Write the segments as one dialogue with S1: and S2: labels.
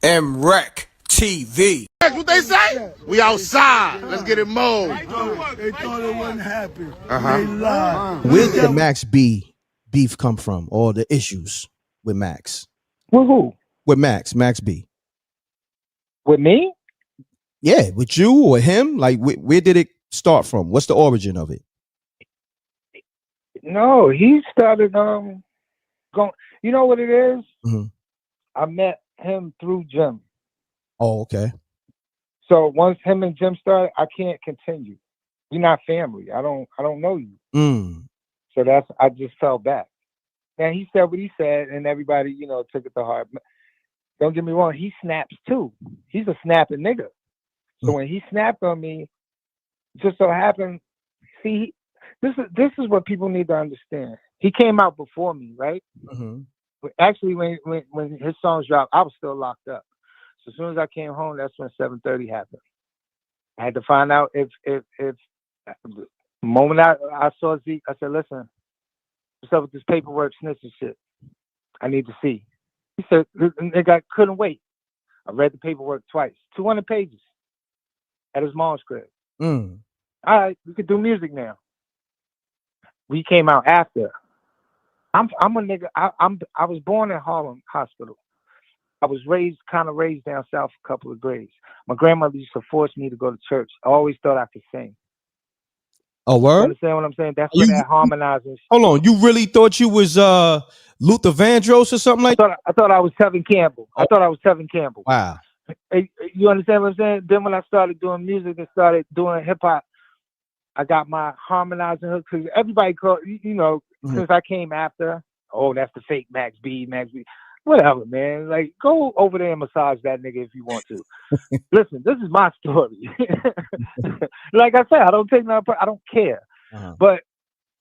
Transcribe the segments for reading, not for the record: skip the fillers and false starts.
S1: MRecktv.
S2: That's what they say. We outside. Let's get it mowed.
S3: They thought it wouldn't happen. They lied.
S1: Where did the Max B beef come from? Or the issues with Max?
S4: With who?
S1: With Max B.
S4: With me?
S1: Yeah, with you or him? Like, where did it start from? What's the origin of it?
S4: No, he started going. You know what it is?
S1: Mm-hmm.
S4: I met him through Jim.
S1: Oh, okay.
S4: So once him and Jim started, I can't continue. We're not family. I don't know you. So I just fell back. And he said what he said, and everybody, took it to heart. Don't get me wrong, he snaps too. He's a snapping nigga. So when he snapped on me, just so happened, see, this is what people need to understand. He came out before me, right?
S1: Mm-hmm.
S4: But actually, when his songs dropped, I was still locked up. So as soon as I came home, that's when 7:30 happened. I had to find out if the moment I saw Zeke, I said, listen, what's up with this paperwork snitching shit? I need to see. He said, nigga, I couldn't wait. I read the paperwork twice, 200 pages at his mom's crib. All right, we could do music now. We came out after. I'm a nigga. I was born in Harlem Hospital. I was raised down south a couple of grades. My grandmother used to force me to go to church. I always thought I could sing.
S1: Oh, word?
S4: You understand what I'm saying? That's where that harmonizing.
S1: Hold on, you really thought you was Luther Vandross or something like that?
S4: I thought I was Tevin Campbell.
S1: Oh.
S4: I thought I was Tevin Campbell.
S1: Wow.
S4: You understand what I'm saying? Then when I started doing music and started doing hip hop, I got my harmonizing hook because everybody called, since I came after, oh, that's the fake Max B. Whatever, man. Like, go over there and massage that nigga if you want to. Listen, this is my story. Like I said, I don't take no, I don't care. But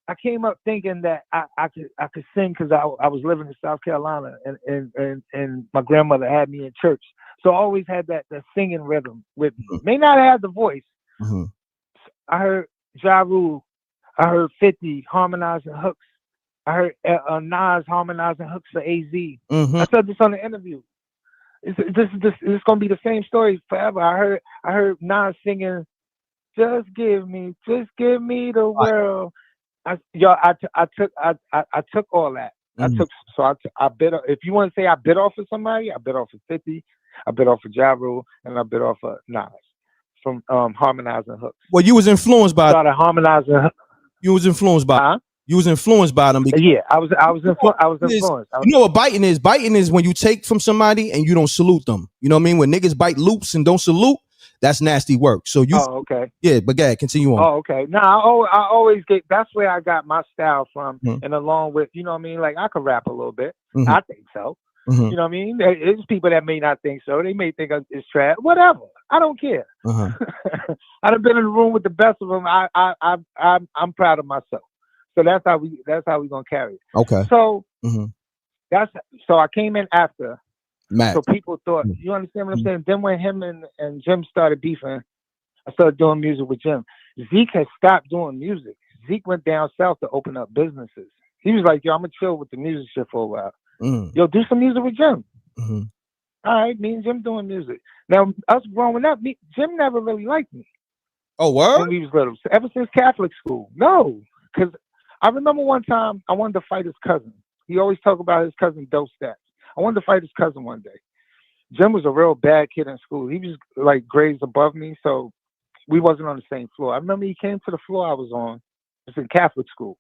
S4: I came up thinking that I could sing because I was living in South Carolina and my grandmother had me in church. So I always had that singing rhythm with me. May not have the voice. I heard Ja Rule. I heard 50 harmonizing hooks. I heard Nas harmonizing hooks for AZ. I said this on the interview. This is gonna be the same story forever. I heard Nas singing, "Just give me the world." I took all that. I bit. If you want to say I bit off of somebody, I bit off of 50. I bit off of Ja Rule, and I bit off of Nas from harmonizing hooks.
S1: Well, you was influenced by.
S4: Started harmonizing.
S1: You was influenced by. You was influenced by them.
S4: Yeah, I was influenced.
S1: You know what biting is? Biting is when you take from somebody and you don't salute them. You know what I mean? When niggas bite loops and don't salute, that's nasty work. So you.
S4: Oh, okay.
S1: Yeah, but go ahead, continue on.
S4: Oh, okay. No, I always get. That's where I got my style from, and along with, you know what I mean. Like I could rap a little bit. I think so. You know what I mean? There's people that may not think so. They may think it's trash. Whatever. I don't care. I've been in the room with the best of them. I'm proud of myself. So that's how we gonna carry it.
S1: Okay.
S4: So so I came in after
S1: Max.
S4: So people thought, you understand what I'm saying? Then when him and Jim started beefing, I started doing music with Jim. Zeke had stopped doing music. Zeke went down south to open up businesses. He was like, yo, I'm gonna chill with the music shit for a while. Yo, do some music with Jim. All right, me and Jim doing music. Now, us growing up, Jim never really liked me.
S1: Oh, what?
S4: When we was little. Ever since Catholic school. No, because I remember one time I wanted to fight his cousin. He always talked about his cousin Dope Stats. I wanted to fight his cousin one day. Jim was a real bad kid in school. He was like grades above me, so we wasn't on the same floor. I remember he came to the floor I was on. It was in Catholic school.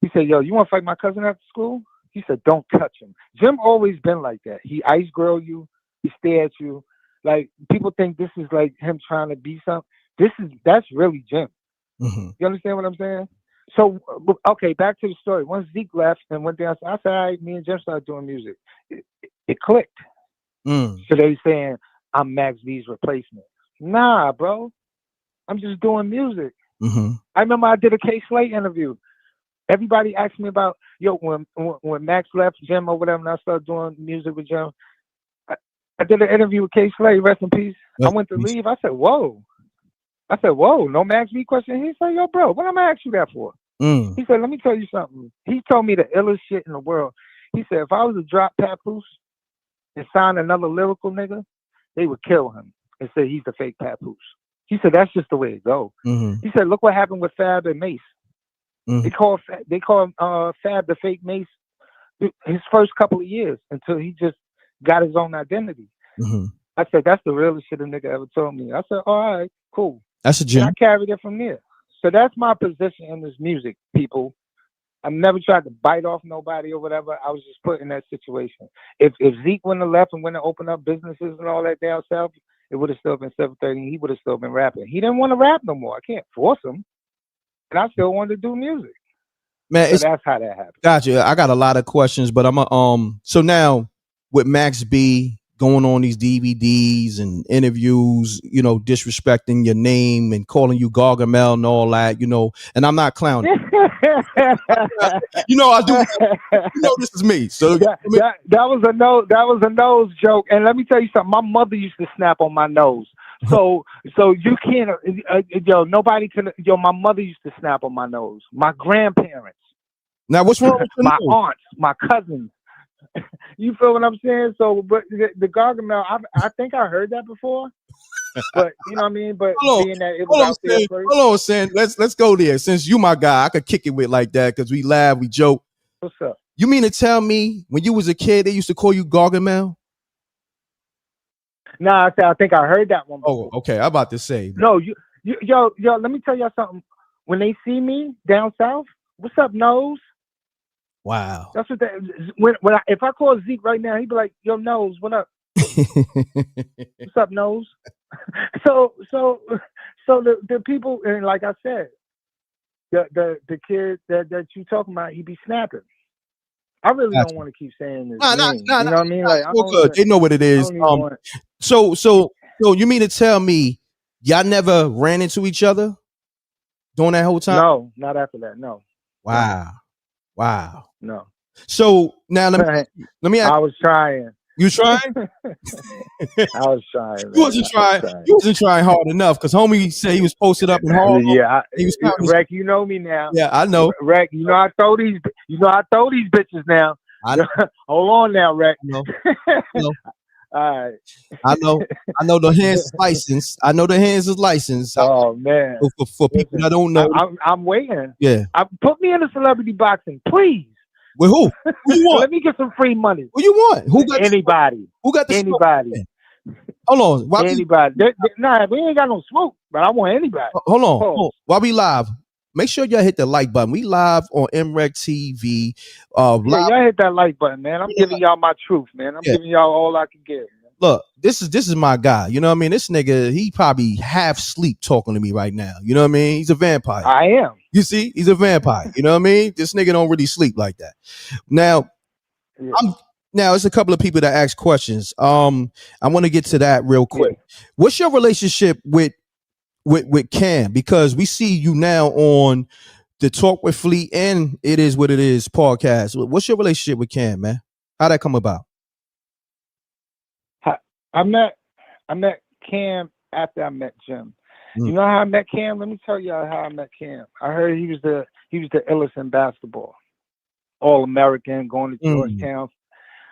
S4: He said, yo, you want to fight my cousin after school? He said, don't touch him. Jim always been like that. He ice grill you. He stare at you. Like, people think this is like him trying to be something. That's really Jim. You understand what I'm saying? So, okay, back to the story. Once Zeke left and went down, I said, all right, me and Jim started doing music. It clicked. So they saying, I'm Max V's replacement. Nah, bro. I'm just doing music. I remember I did a K Slate interview. Everybody asked me about, yo, when Max left Jim or whatever, and I started doing music with Jim, I did an interview with K Slate, rest in peace. I went to leave. I said, whoa, no Max V question? He said, yo, bro, what am I asking you that for? He said, let me tell you something. He told me the illest shit in the world. He said, if I was to drop Papoose, and sign another lyrical nigga, they would kill him and say he's the fake Papoose. He said that's just the way it goes. He said, look what happened with Fab and Mace. They call Fab the fake Mace his first couple of years until he just got his own identity. I said, that's the realest shit a nigga ever told me. I said, all right, cool.
S1: That's a gem.
S4: And I carried it from there. So that's my position in this music, people. I've never tried to bite off nobody or whatever. I was just put in that situation. If Zeke wouldn't have left and went to open up businesses and all that down south, it would have still been 730. He would have still been rapping. He didn't want to rap no more. I can't force him. And I still wanted to do music.
S1: Man,
S4: so that's how that happened.
S1: Gotcha. I got a lot of questions, but so now with Max B going on these DVDs and interviews, you know, disrespecting your name and calling you Gargamel and all that, you know, and I'm not clowning. You know, I do. You know, this is me. So
S4: that was a nose joke. And let me tell you something. My mother used to snap on my nose. So you can't, nobody can. My mother used to snap on my nose. My grandparents.
S1: Now, what's wrong with
S4: my aunts, my cousins. You feel what I'm saying? So, but the Gargamel, I think I heard that before. But you know what I mean. But being that it was out there first.
S1: Hold on, Sam. Let's go there. Since you my guy, I could kick it with like that because we laugh, we joke.
S4: What's up?
S1: You mean to tell me when you was a kid they used to call you Gargamel?
S4: Nah, I think I heard that one before.
S1: Oh, okay. I'm about to say.
S4: No, yo, let me tell y'all something. When they see me down south, what's up, Nose?
S1: Wow.
S4: That's what if I call Zeke right now, he'd be like, yo, Nose, what up? What's up, Nose? So the people, and like I said, the kid that you talking about, he be snapping. I really don't want to keep saying this. You know what I mean? Like,
S1: good. They know what it is. So you mean to tell me y'all never ran into each other during that whole time?
S4: No, not after that. No.
S1: Wow.
S4: No.
S1: So now let me ask.
S4: I was trying.
S1: You trying?
S4: I was trying. Man.
S1: You wasn't trying. You wasn't trying hard enough because homie said he was posted up in Harlem.
S4: Yeah,
S1: he was
S4: Reck, you know me now.
S1: Yeah, I know.
S4: Reck, I throw these bitches now. Hold on now, Reck.
S1: No.
S4: All right.
S1: I know the hands is licensed. I know the hands is licensed.
S4: Oh man.
S1: For people that don't know.
S4: I'm waiting.
S1: Yeah.
S4: Put me in a celebrity boxing, please.
S1: With who? Who you want?
S4: Let me get some free money.
S1: Who you want? Who got
S4: anybody?
S1: Who got the
S4: anybody?
S1: Smoke? Hold on.
S4: Anybody? Nah, we ain't got no smoke, but I want anybody.
S1: Hold on. While we live, make sure y'all hit the like button. We live on MRecktv.
S4: Y'all hit that like button, man. I'm giving y'all my truth, man. I'm giving y'all all I can give.
S1: Look, this is my guy. You know what I mean? This nigga, he probably half sleep talking to me right now. You know what I mean? He's a vampire.
S4: I am.
S1: You see, he's a vampire. You know what I mean? This nigga don't really sleep like that. Now, it's a couple of people that ask questions. I want to get to that real quick. Yeah. What's your relationship with Cam? Because we see you now on the Talk with Fleet and It Is What It Is podcast. What's your relationship with Cam, man? How'd that come about?
S4: I met Cam after I met Jim. You know how I met Cam? Let me tell y'all how I met Cam. I heard he was the illest in basketball, All-American, going to Georgetown.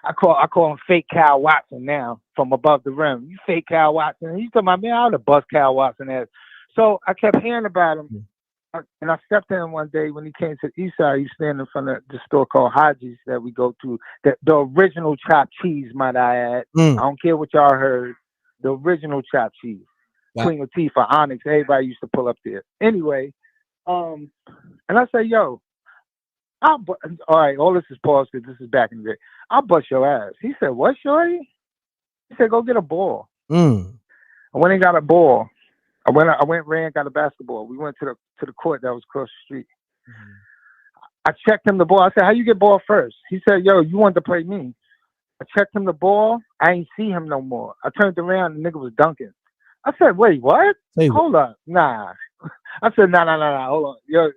S4: I call him Fake Kyle Watson now from above the rim. You fake Kyle Watson. He's talking about, man, I would have bust Kyle Watson ass. So I kept hearing about him. And I stepped in one day when he came to the East Side. He was standing in front of the store called Haji's that we go to. The original chopped cheese, might I add. I don't care what y'all heard. The original chopped cheese. Clean your teeth for Onyx. Everybody used to pull up there. Anyway, and I said, yo, all right, all this is paused because this is back in the day. I'll bust your ass. He said, what, shorty? He said, go get a ball. I went and got a ball. I ran, got a basketball. We went to the court that was across the street. I checked him the ball. I said, how you get ball first? He said, yo, you wanted to play me. I checked him the ball. I ain't see him no more. I turned around and the nigga was dunking. I said, wait, what? Hold up. Nah. I said, nah. Hold on. Yo,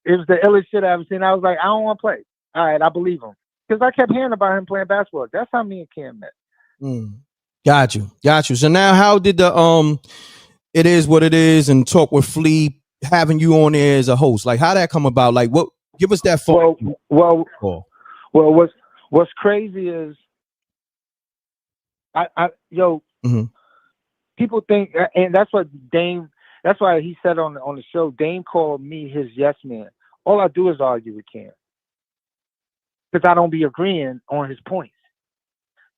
S4: it was the illest shit I ever seen. I was like, I don't want to play. All right, I believe him. Because I kept hearing about him playing basketball. That's how me and Cam met.
S1: Got you. So now how did the It Is What It Is and Talk with Flea having you on there as a host? Like, how that come about? Like, what? Give us that phone.
S4: Well, what's crazy is Yo,
S1: Mm-hmm.
S4: people think, and that's what Dame. That's why he said on the show. Dame called me his yes man. All I do is argue with Cam because I don't be agreeing on his points.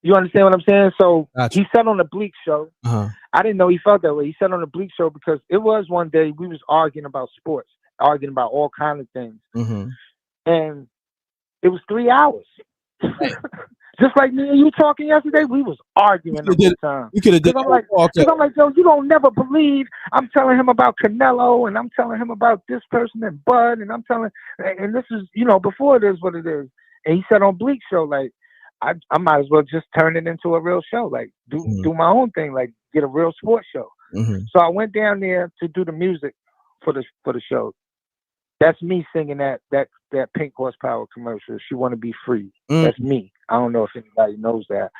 S4: You understand what I'm saying? So
S1: Gotcha.
S4: he said on the Bleak show.
S1: Uh-huh.
S4: I didn't know he felt that way. He said on the Bleak show because it was one day we was arguing about sports, arguing about all kinds of things,
S1: Mm-hmm.
S4: and it was 3 hours. Just like me and you talking yesterday, we was arguing the whole time.
S1: You could have did
S4: I'm like, yo, you don't never believe. I'm telling him about Canelo, and I'm telling him about this person and Bud, and I'm telling, and this is, before it is what it is. And he said on Bleak show, like, I might as well just turn it into a real show, like do my own thing, like get a real sports show.
S1: Mm-hmm.
S4: So I went down there to do the music for the show. That's me singing that Pink Horsepower commercial. She Want to Be Free.
S1: Mm-hmm.
S4: That's me. I don't know if anybody knows that,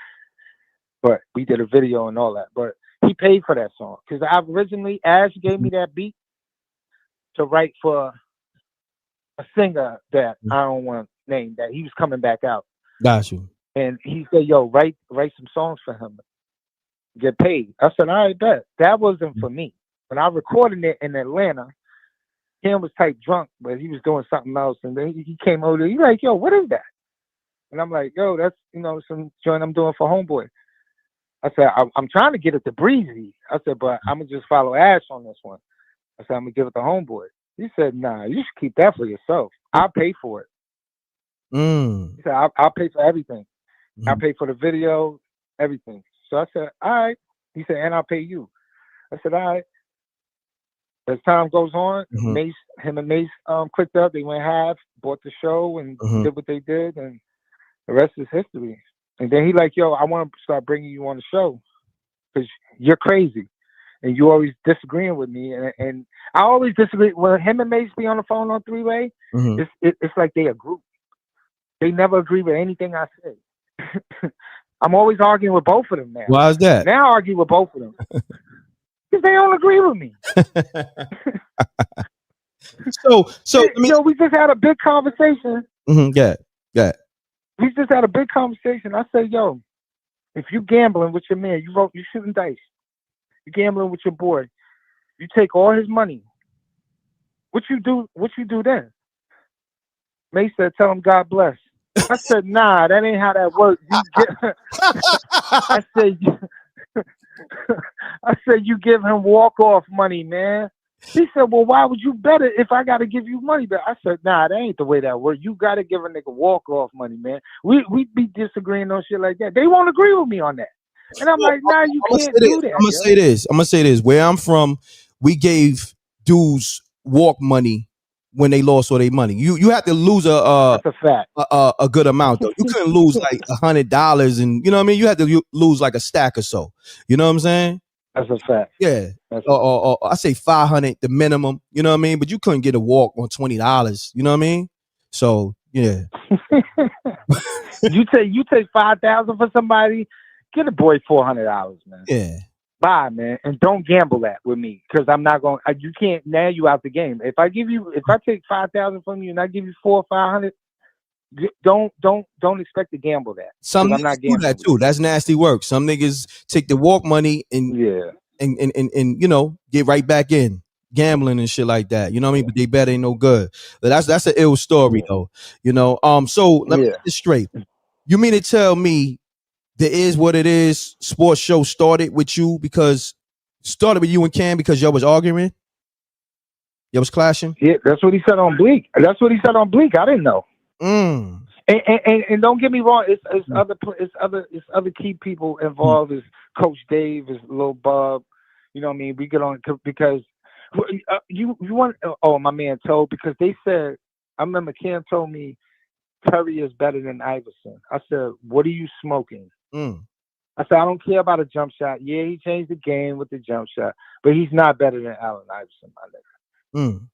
S4: but we did a video and all that. But he paid for that song because I originally Ash gave me that beat to write for a singer that I don't want to name, that he was coming back out.
S1: Got you.
S4: And he said, "Yo, write some songs for him. Get paid." I said, "All right, bet." That wasn't for me. When I recorded it in Atlanta, Kim was type drunk, but he was doing something else. And then he came over there. He's like, "Yo, what is that?" And I'm like, "Yo, that's, some joint I'm doing for Homeboy." I said, I'm trying to get it to Breezy. I said, but I'm going to just follow Ash on this one. I said, I'm going to give it to Homeboy. He said, "Nah, you should keep that for yourself. I'll pay for it." He said, I'll pay for everything. I'll pay for the video, everything. So I said, all right. He said, and I'll pay you. I said, all right. As time goes on, him and Mace clicked up. They went half, bought the show, and did what they did, and the rest is history. And then he like, "Yo, I want to start bringing you on the show because you're crazy, and you always disagreeing with me." And I always disagree. When him and Mace be on the phone on three-way, it's like they a group. They never agree with anything I say. I'm always arguing with both of them now.
S1: Why is that?
S4: Now I argue with both of them because they don't agree with me.
S1: So
S4: we just had a big conversation.
S1: Yeah.
S4: We just had a big conversation. I said, "Yo, if you gambling with your man, you shooting dice. You gambling with your boy. You take all his money. What you do then?" May said, "Tell him God bless." I said, "Nah, that ain't how that works." I said, "You give him walk-off money, man." He said, "Well, why would you bet it if I got to give you money back?" I said, "Nah, that ain't the way that works. You got to give a nigga walk-off money, man. We be disagreeing on shit like that. They won't agree with me on that." And I'm like, "Nah, you can't do that."
S1: I'm gonna say this. Where I'm from, we gave dudes walk money when they lost all their money. You have to lose
S4: That's a fact.
S1: A good amount though. You couldn't lose like $100, and you know what I mean. You had to lose like a stack or so. You know what I'm saying?
S4: That's a fact.
S1: Yeah. Or I say 500 the minimum. You know what I mean? But you couldn't get a walk on $20. You know what I mean? So yeah.
S4: You take 5,000 for somebody. Get a boy $400, man.
S1: Yeah.
S4: Bye, man, and don't gamble that with me because I'm not going. You can't. Now you out the game. If I take 5,000 from you and I give you 400 or 500, don't expect to gamble that.
S1: Some
S4: I'm not gambling
S1: do that too. That's nasty work. Some niggas take the walk money and get right back in gambling and shit like that. You know what I mean? But they bet ain't no good. But that's an ill story though. So let me get this straight. You mean to tell me there is what it is? Sports show started with you and Cam because y'all was arguing. Y'all was clashing.
S4: Yeah, that's what he said on Bleak. I didn't know. And don't get me wrong. It's other key people involved. Is Coach Dave, is Lil Bub. You know what I mean? We get on because you want. Oh, my man told because they said. I remember Cam told me Curry is better than Iverson. I said, "What are you smoking?" I said, "I don't care about a jump shot. Yeah, he changed the game with the jump shot, but he's not better than Allen Iverson, my nigga."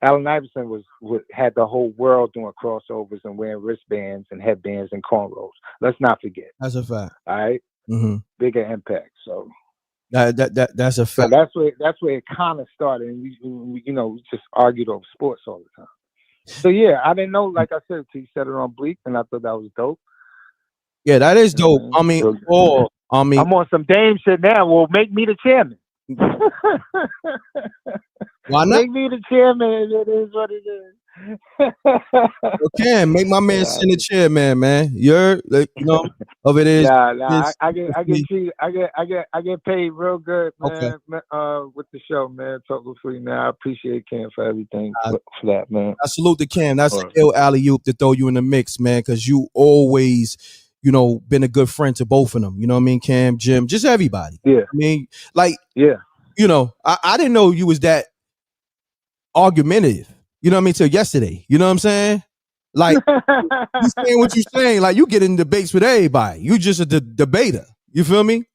S4: Allen Iverson had the whole world doing crossovers and wearing wristbands and headbands and cornrows. Let's not forget.
S1: That's a fact.
S4: All right, bigger impact. So
S1: that's a fact.
S4: So that's where it kind of started, and we just argued over sports all the time. So yeah, I didn't know. Like I said, he said it on Bleak, and I thought that was dope.
S1: Yeah, that is dope. I mean, I mean,
S4: I'm on some Dame shit now. Well, make me the chairman.
S1: why not?
S4: Make me the chairman. It is what it is.
S1: Okay, make my man send a chair, man. You're like, of it is.
S4: Nah. I get paid real good,
S1: Okay.
S4: man. With the show, man. Talk with free, man. I appreciate Cam for everything for that, man.
S1: I salute the Cam. That's an ill alley-oop to throw you in the mix, man, because you always, been a good friend to both of them. You know what I mean, Cam, Jim, just everybody.
S4: Yeah.
S1: I mean, like,
S4: yeah.
S1: I didn't know you was that argumentative. You know what I mean? Till yesterday. You know what I'm saying? Like, you saying what you saying. Like, you get in debates with everybody. You just a debater. You feel me?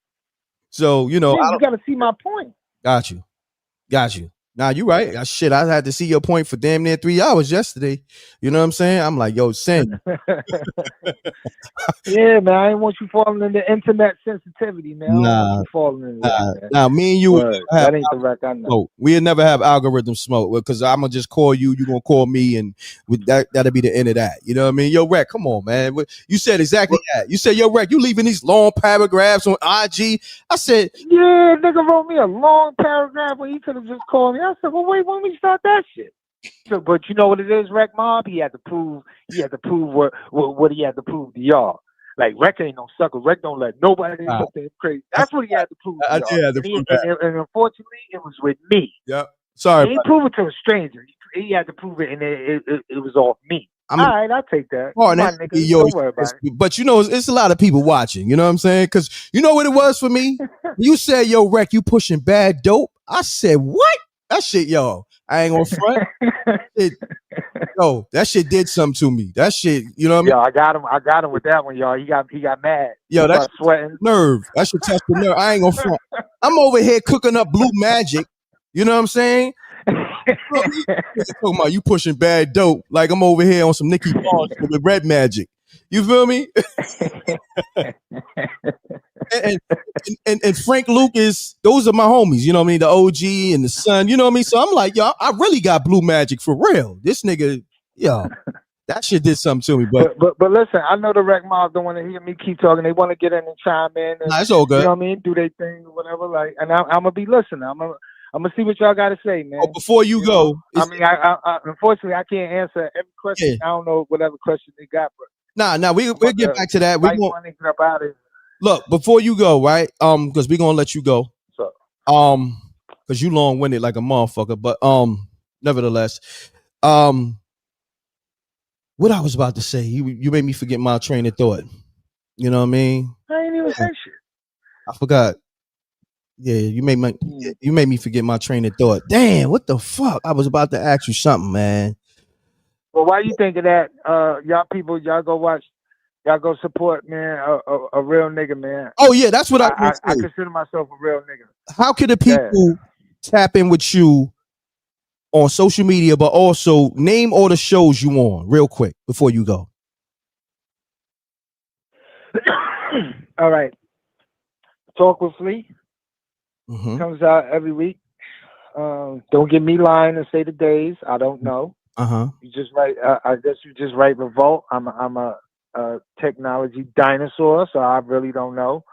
S1: So,
S4: you got to see my point.
S1: Got you. Nah, you right. Shit, I had to see your point for damn near 3 hours yesterday. You know what I'm saying? I'm like, yo, send.
S4: Yeah, man. I didn't want you falling into internet sensitivity, man. I don't want you falling into that, man.
S1: Nah, me and you,
S4: that ain't the wreck I know.
S1: We'll never have algorithm smoke because I'm gonna just call you. You gonna call me, and with that'll be the end of that. You know what I mean? Yo, Reck, come on, man. You said exactly that. You said, yo, Reck, you leaving these long paragraphs on IG. I said,
S4: yeah, nigga wrote me a long paragraph when he could have just called me. I said, well, wait, when we start that shit? So, but you know what it is, Reck Mob? He had to prove what he had to prove to y'all. Like, Reck ain't no sucker. Reck don't let nobody do something crazy. That's what he had to prove to y'all. And unfortunately, it was with me.
S1: Yep. Sorry.
S4: He didn't prove it to a stranger. He had to prove it, and it was off me. All right, I'll take that.
S1: Don't worry about it. But it's a lot of people watching. You know what I'm saying? Because you know what it was for me? You said, yo, Reck, you pushing bad dope. I said, what? That shit, yo, I ain't gonna front. That shit did something to me. That shit, you know what I mean?
S4: Yo, I got him with that one, y'all. He got mad.
S1: Yo,
S4: that's sweating.
S1: Nerve. That should test the nerve. I ain't gonna front. I'm over here cooking up blue magic. You know what I'm saying? Talking about you pushing bad dope, like I'm over here on some Nicki Minaj with red magic. You feel me? and Frank Lucas, those are my homies. You know what I mean? The OG and the son. You know what I mean? So I'm like, yo, I really got blue magic for real. This nigga, yo, that shit did something to me.
S4: But listen, I know the Rec Mob don't want to hear me keep talking. They want to get in and chime in. And,
S1: it's all good.
S4: You know what I mean? Do their thing or whatever. Like, and I'm gonna be listening. I'm gonna see what y'all got to say, man.
S1: Oh, before you go,
S4: I mean, I unfortunately I can't answer every question. Yeah. I don't know whatever question they got, but
S1: we'll get back to that. We
S4: want to get up out of it.
S1: Look, before you go, right? Because we're gonna let you go.
S4: So,
S1: because you long winded like a motherfucker. But nevertheless, what I was about to say, you made me forget my train of thought. You know what I mean?
S4: I ain't even say shit.
S1: I forgot. Yeah, you made me forget my train of thought. Damn, what the fuck? I was about to ask you something, man.
S4: Well, why you think of that? Y'all people, y'all go watch. Y'all go support, man, a real nigga, man.
S1: Oh, yeah, that's what I
S4: consider myself a real nigga.
S1: How can the people tap in with you on social media, but also name all the shows you on real quick before you go?
S4: All right. Talk with Flea. Mm-hmm. Comes out every week. Don't get me lying and say the days. I don't know. You just write. I guess you just write Revolt. I'm a technology dinosaur, so I really don't know.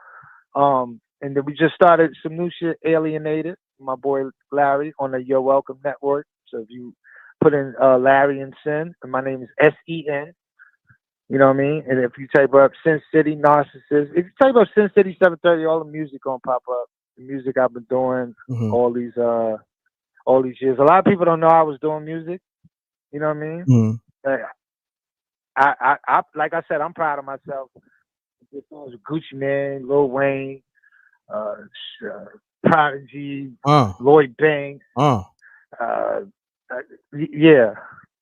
S4: And then we just started some new shit, Alienated, my boy Larry on the You're Welcome Network. So if you put in Larry and Sin, and my name is S-E-N, you know what I mean? And if you type up Sin City Narcissist, if you type up Sin City 730, all the music gonna pop up. The music I've been doing all these years. A lot of people don't know I was doing music. You know what I mean? I like I said, I'm proud of myself. This was Gucci Man, Lil Wayne, Prodigy, Lloyd Banks. Yeah,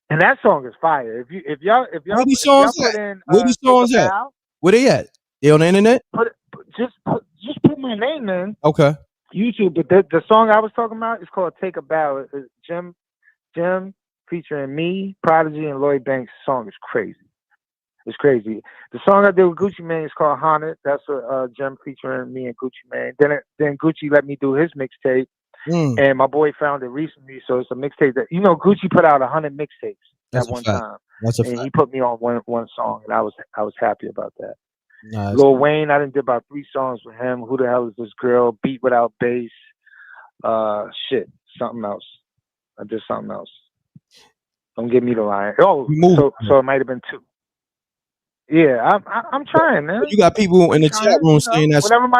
S4: and that song is fire. If y'all
S1: where these songs
S4: put in
S1: where these songs at? Where they at? They on the internet?
S4: Just put my name in.
S1: Okay.
S4: YouTube, but the song I was talking about is called "Take a Bow." It's Jim featuring me, Prodigy, and Lloyd Banks. The song is crazy. It's crazy. The song I did with Gucci Mane is called "Haunted." That's what Jim featuring me and Gucci Mane. Then Gucci let me do his mixtape, and my boy found it recently. So it's a mixtape that Gucci put out 100 mixtapes at one time.
S1: That's a
S4: and
S1: fact.
S4: He put me on one song, and I was happy about that.
S1: Nice.
S4: Lil Wayne, I done did about 3 songs with him. Who the hell is this girl? Beat Without Bass. Shit, something else. I did something else. Don't give me the line. Oh, so it might have been 2. Yeah, I'm trying, man.
S1: You got people in the chat room saying that.
S4: Whenever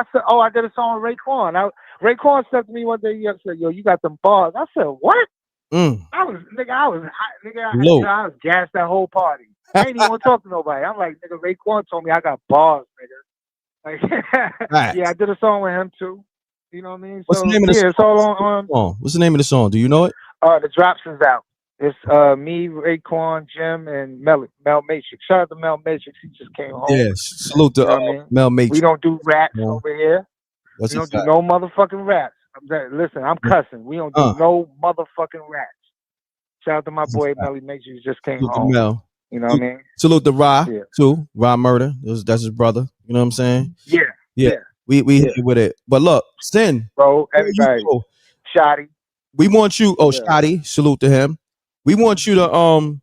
S4: I did a song with Raekwon. Raekwon said to me one day, he said, "Yo, you got them bars." I said, "What?" I was gassed that whole party. I ain't even want to talk to nobody. I'm like, nigga, Raekwon told me I got bars, nigga. Like, yeah, I did a song with him too. You know what I mean?
S1: What's the name of the song?
S4: It's all on.
S1: What's the name of the song? Do you know it?
S4: The Drops is out. It's me, Raekwon, Jim, and Mel Matrix. Shout out to Mel Matrix. He just came home.
S1: Yes. Salute to Mel Matrix.
S4: We don't do raps over here. We don't do no motherfucking raps. Listen, I'm cussing. We don't do no motherfucking raps. Shout out to my boy Melly Matrix. Just came home.
S1: Mel.
S4: You know what I mean?
S1: Salute to Ra too. Ra Murder. That's his brother. You know what I'm saying?
S4: Yeah.
S1: We hit you with it. But look, Sin.
S4: Bro, everybody. Shotty.
S1: We want you. Shotty. Salute to him. We want you to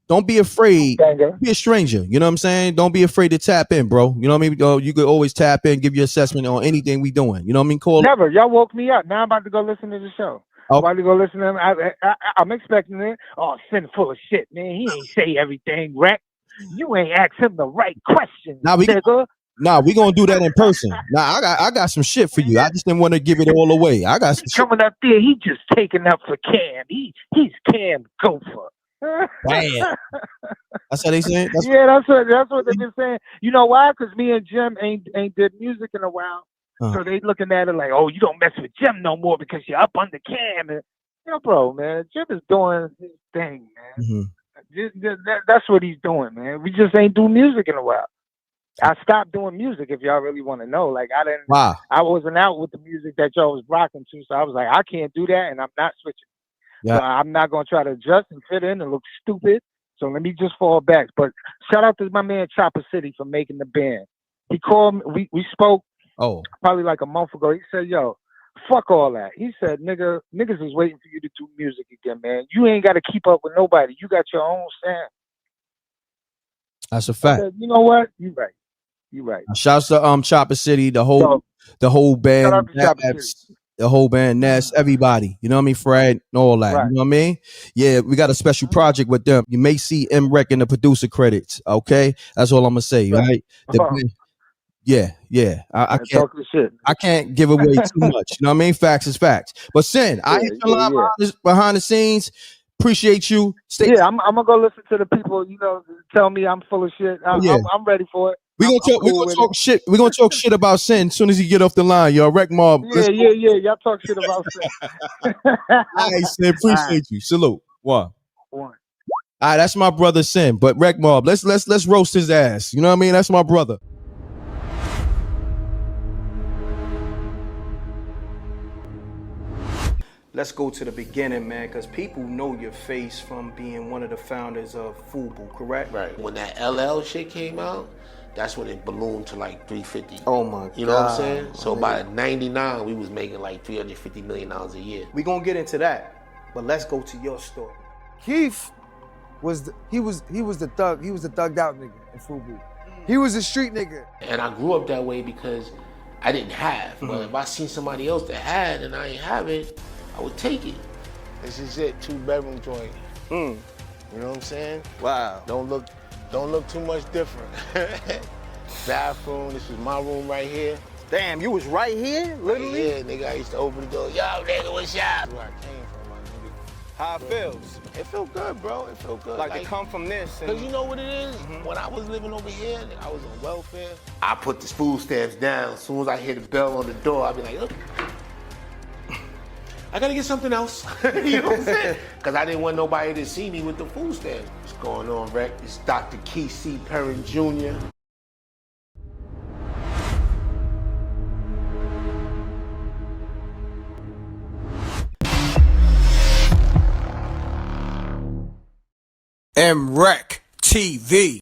S1: don't be afraid. Be a stranger. You know what I'm saying? Don't be afraid to tap in, bro. You know what I mean? You could always tap in, give your assessment on anything we doing. You know what I mean? Call.
S4: Never. Y'all woke me up. Now I'm about to go listen to the show. I'm about to go listen to him. I'm expecting it. Oh, Sin full of shit, man. He ain't say everything, Reck. You ain't asked him the right questions, nigga.
S1: We gonna do that in person. I got some shit for you. I just didn't want to give it all away. I got some
S4: coming up there. He just taking up for Cam. He's Cam Gopher.
S1: Damn. That's how they saying.
S4: That's what they've been saying. You know why? Because me and Jim ain't did music in a while. So they looking at it like, oh, you don't mess with Jim no more because you're up under Cam. And, bro, man, Jim is doing his thing, man. That's what he's doing, man. We just ain't do music in a while. I stopped doing music, if y'all really want to know. Like, I wasn't out with the music that y'all was rocking to, so I was like, I can't do that, and I'm not switching. Yeah. So I'm not going to try to adjust and fit in and look stupid, so let me just fall back. But shout out to my man Chopper City for making the band. He called me, we spoke probably like a month ago. He said, yo, fuck all that. He said, niggas is waiting for you to do music again, man. You ain't got to keep up with nobody. You got your own sound.
S1: That's a fact.
S4: Said, you know what? You right. You right.
S1: Shouts to Chopper City, the whole band, the whole band, Ness, everybody. You know what I mean? Fred and all that. Right. You know what I mean? Yeah, we got a special project with them. You may see M.Reck in the producer credits. Okay, that's all I'm gonna say. Right? Yeah. I can't give away too much. You know what I mean? Facts is facts. But Sin, I hit your line behind the scenes. Appreciate you.
S4: I'm gonna go listen to the people. Tell me I'm full of shit. I'm ready for it.
S1: We gonna talk shit. We gonna talk shit about Sin as soon as he get off the line, yo. Wreck Mob.
S4: Yeah. Y'all talk shit about Sin.
S1: All right, Sin. Appreciate you. Salute. One. All right, that's my brother Sin. But Wreck Mob, let's roast his ass. You know what I mean? That's my brother. Let's go to the beginning, man, because people know your face from being one of the founders of FUBU, correct?
S5: Right. When that LL shit came out, that's when it ballooned to like 350.
S1: Oh my God.
S5: You know what I'm saying? So by 99, we was making like $350 million a year.
S1: We gonna get into that, but let's go to your story.
S6: Keith was the thug. He was the thugged out nigga in FUBU. He was a street nigga.
S5: And I grew up that way because I didn't have. But if I seen somebody else that had and I ain't have it, I would take it.
S7: This is it, 2-bedroom joint. You know what I'm saying?
S1: Wow.
S7: Don't look too much different. Bathroom, this is my room right here.
S1: Damn, you was right here, literally?
S7: Yeah, nigga, I used to open the door. Yo, nigga, what's up? That's where I came from, my nigga.
S1: How it feels?
S7: It felt good, bro. It felt good.
S1: Like to come from this.
S7: Cause you know what it is? When I was living over here, I was on welfare.
S5: I put the food stamps down. As soon as I hear the bell on the door, I'd be like, look. I gotta get something else. You know what I'm saying? Because I didn't want nobody to see me with the food stamps. What's going on, Reck? It's Dr. Keith C. Perrin Jr.
S1: MRecktv.